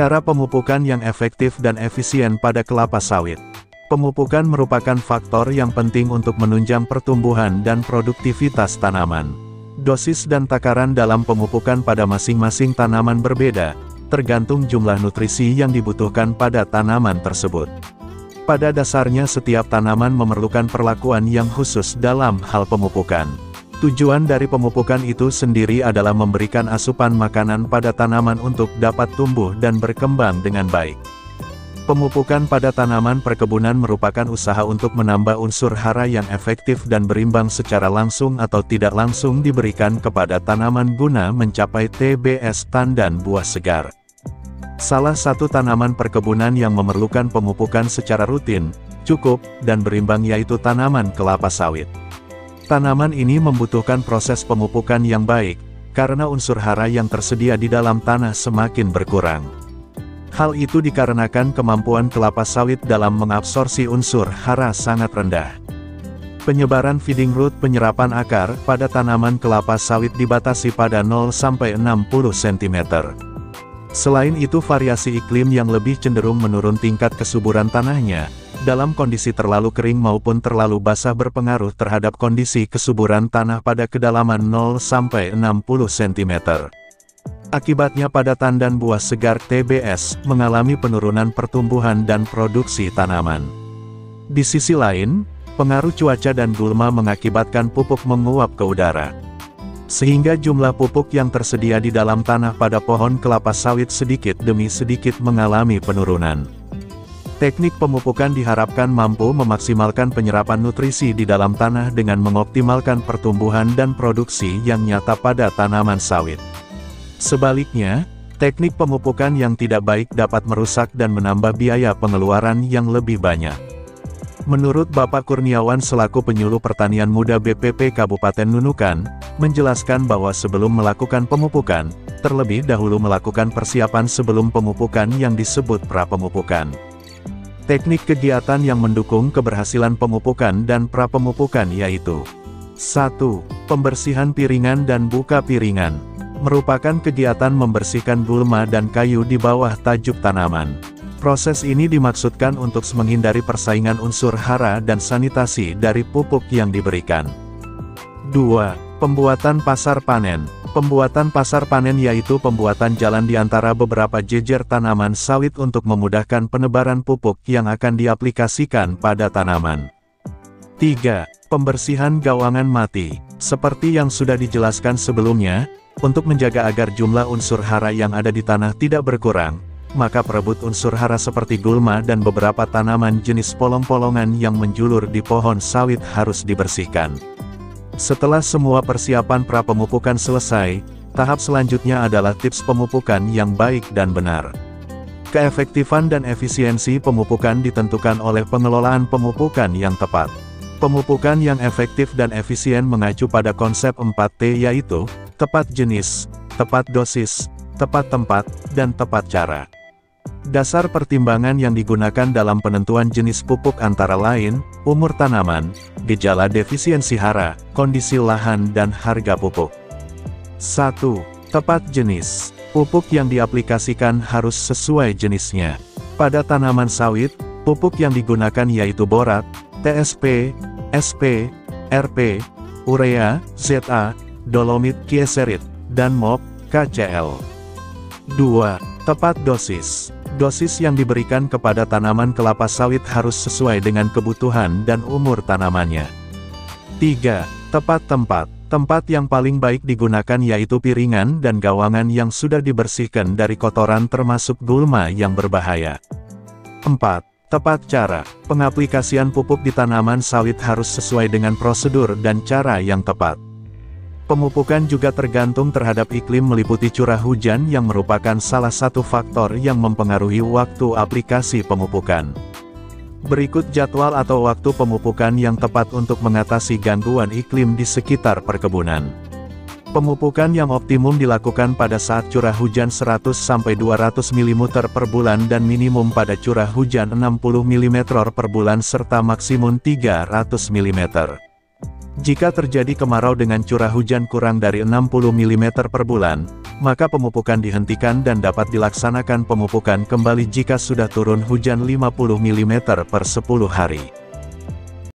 Cara pemupukan yang efektif dan efisien pada kelapa sawit. Pemupukan merupakan faktor yang penting untuk menunjang pertumbuhan dan produktivitas tanaman. Dosis dan takaran dalam pemupukan pada masing-masing tanaman berbeda, tergantung jumlah nutrisi yang dibutuhkan pada tanaman tersebut. Pada dasarnya setiap tanaman memerlukan perlakuan yang khusus dalam hal pemupukan. Tujuan dari pemupukan itu sendiri adalah memberikan asupan makanan pada tanaman untuk dapat tumbuh dan berkembang dengan baik. Pemupukan pada tanaman perkebunan merupakan usaha untuk menambah unsur hara yang efektif dan berimbang secara langsung atau tidak langsung diberikan kepada tanaman guna mencapai TBS tandan buah segar. Salah satu tanaman perkebunan yang memerlukan pemupukan secara rutin, cukup, dan berimbang yaitu tanaman kelapa sawit. Tanaman ini membutuhkan proses pemupukan yang baik, karena unsur hara yang tersedia di dalam tanah semakin berkurang. Hal itu dikarenakan kemampuan kelapa sawit dalam mengabsorpsi unsur hara sangat rendah. Penyebaran feeding root penyerapan akar pada tanaman kelapa sawit dibatasi pada 0-60 cm. Selain itu variasi iklim yang lebih cenderung menurun tingkat kesuburan tanahnya, dalam kondisi terlalu kering maupun terlalu basah berpengaruh terhadap kondisi kesuburan tanah pada kedalaman 0-60 cm. Akibatnya pada tandan buah segar TBS mengalami penurunan pertumbuhan dan produksi tanaman. Di sisi lain, pengaruh cuaca dan gulma mengakibatkan pupuk menguap ke udara. Sehingga jumlah pupuk yang tersedia di dalam tanah pada pohon kelapa sawit sedikit demi sedikit mengalami penurunan. Teknik pemupukan diharapkan mampu memaksimalkan penyerapan nutrisi di dalam tanah dengan mengoptimalkan pertumbuhan dan produksi yang nyata pada tanaman sawit. Sebaliknya, teknik pemupukan yang tidak baik dapat merusak dan menambah biaya pengeluaran yang lebih banyak. Menurut Bapak Kurniawan selaku penyuluh pertanian muda BPP Kabupaten Nunukan, menjelaskan bahwa sebelum melakukan pemupukan, terlebih dahulu melakukan persiapan sebelum pemupukan yang disebut pra-pemupukan. Teknik kegiatan yang mendukung keberhasilan pemupukan dan pra-pemupukan yaitu 1. Pembersihan piringan dan buka piringan. Merupakan kegiatan membersihkan gulma dan kayu di bawah tajuk tanaman. Proses ini dimaksudkan untuk menghindari persaingan unsur hara dan sanitasi dari pupuk yang diberikan. 2. Pembuatan pasar panen. Pembuatan pasar panen yaitu pembuatan jalan di antara beberapa jejer tanaman sawit untuk memudahkan penebaran pupuk yang akan diaplikasikan pada tanaman. 3. Pembersihan gawangan mati. Seperti yang sudah dijelaskan sebelumnya, untuk menjaga agar jumlah unsur hara yang ada di tanah tidak berkurang, maka perebut unsur hara seperti gulma dan beberapa tanaman jenis polong-polongan yang menjulur di pohon sawit harus dibersihkan. Setelah semua persiapan pra-pemupukan selesai, tahap selanjutnya adalah tips pemupukan yang baik dan benar. Keefektifan dan efisiensi pemupukan ditentukan oleh pengelolaan pemupukan yang tepat. Pemupukan yang efektif dan efisien mengacu pada konsep 4T yaitu, tepat jenis, tepat dosis, tepat tempat, dan tepat cara. Dasar pertimbangan yang digunakan dalam penentuan jenis pupuk antara lain, umur tanaman, gejala defisiensi hara, kondisi lahan dan harga pupuk. 1. Tepat jenis. Pupuk yang diaplikasikan harus sesuai jenisnya. Pada tanaman sawit, pupuk yang digunakan yaitu borat, TSP, SP, RP, urea, ZA, dolomit kieserit, dan MOP, KCl. 2. Tepat dosis. Dosis yang diberikan kepada tanaman kelapa sawit harus sesuai dengan kebutuhan dan umur tanamannya. 3. Tepat tempat. Tempat yang paling baik digunakan yaitu piringan dan gawangan yang sudah dibersihkan dari kotoran termasuk gulma yang berbahaya. 4. Tepat cara. Pengaplikasian pupuk di tanaman sawit harus sesuai dengan prosedur dan cara yang tepat. Pemupukan juga tergantung terhadap iklim meliputi curah hujan yang merupakan salah satu faktor yang mempengaruhi waktu aplikasi pemupukan. Berikut jadwal atau waktu pemupukan yang tepat untuk mengatasi gangguan iklim di sekitar perkebunan. Pemupukan yang optimum dilakukan pada saat curah hujan 100-200 mm per bulan dan minimum pada curah hujan 60 mm per bulan serta maksimum 300 mm. Jika terjadi kemarau dengan curah hujan kurang dari 60 mm per bulan, maka pemupukan dihentikan dan dapat dilaksanakan pemupukan kembali jika sudah turun hujan 50 mm per 10 hari.